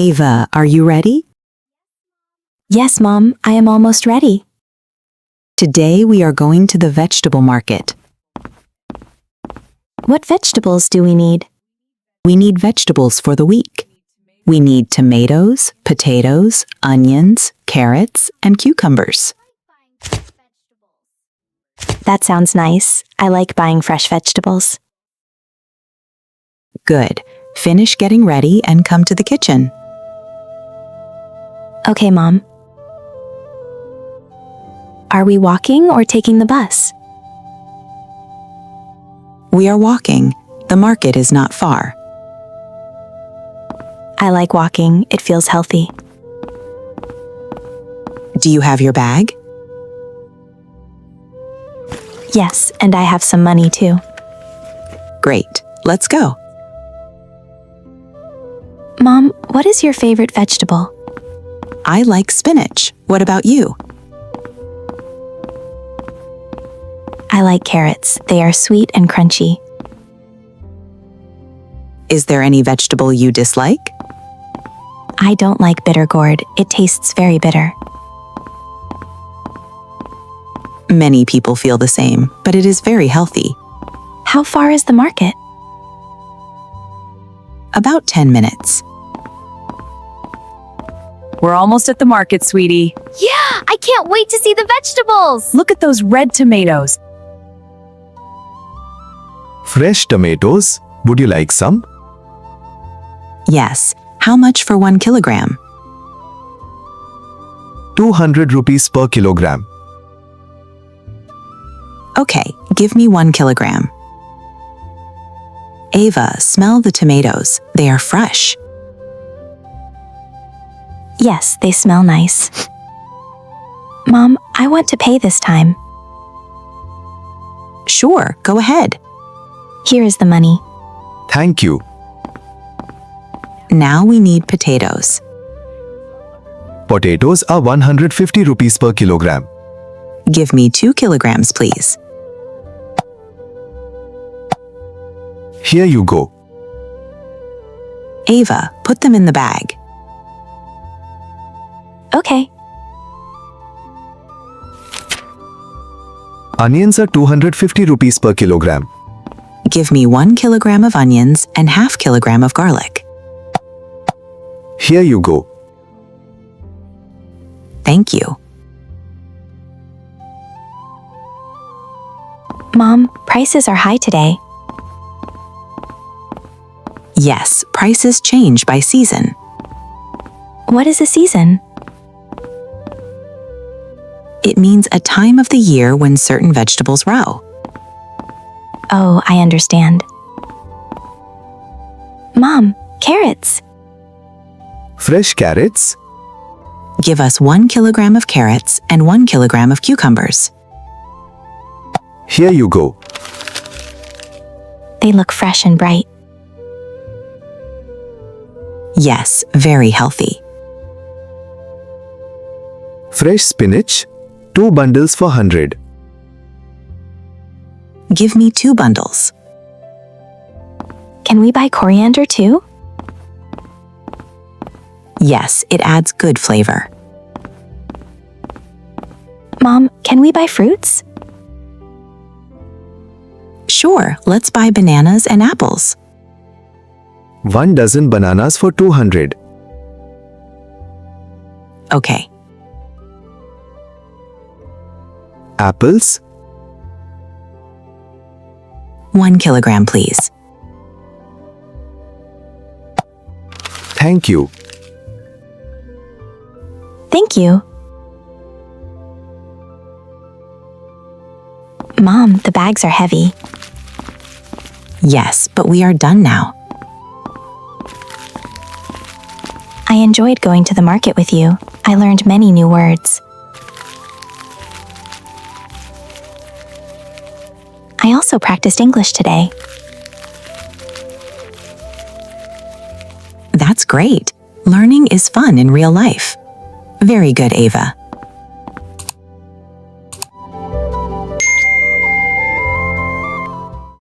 Ava, are you ready? Yes, Mom, I am almost ready. Today we are going to the vegetable market. What vegetables do we need? We need vegetables for the week. We need tomatoes, potatoes, onions, carrots, and cucumbers. That sounds nice. I like buying fresh vegetables. Good. Finish getting ready and come to the kitchen. Okay, Mom. Are we walking or taking the bus? We are walking. The market is not far. I like walking. It feels healthy. Do you have your bag? Yes, and I have some money too. Great. Let's go. Mom, what is your favorite vegetable? I like spinach. What about you? I like carrots. They are sweet and crunchy. Is there any vegetable you dislike? I don't like bitter gourd. It tastes very bitter. Many people feel the same, but it is very healthy. How far is the market? About 10 minutes. We're almost at the market, sweetie. Yeah, I can't wait to see the vegetables. Look at those red tomatoes. Fresh tomatoes. Would you like some? Yes. How much for 1 kilogram? 200 rupees per kilogram. Okay, give me 1 kilogram. Ava, smell the tomatoes. They are fresh. Yes, they smell nice. Mom, I want to pay this time. Sure, go ahead. Here is the money. Thank you. Now we need potatoes. Potatoes are 150 rupees per kilogram. Give me 2 kilograms, please. Here you go. Ava, put them in the bag. Okay. Onions are 250 rupees per kilogram. Give me 1 kilogram of onions and half kilogram of garlic. Here you go. Thank you. Mom, prices are high today. Yes, prices change by season. What is a season? It means a time of the year when certain vegetables grow. Oh, I understand. Mom, carrots. Fresh carrots. Give us 1 kilogram of carrots and 1 kilogram of cucumbers. Here you go. They look fresh and bright. Yes, very healthy. Fresh spinach. 2 bundles for 100. Give me 2 bundles. Can we buy coriander too? Yes, it adds good flavor. Mom, can we buy fruits? Sure, let's buy bananas and apples. 1 dozen bananas for 200. Okay. Apples. 1 kilogram, please. Thank you. Thank you. Mom, the bags are heavy. Yes, but we are done now. I enjoyed going to the market with you. I learned many new words. I also practiced English today. That's great. Learning is fun in real life. Very good, Ava.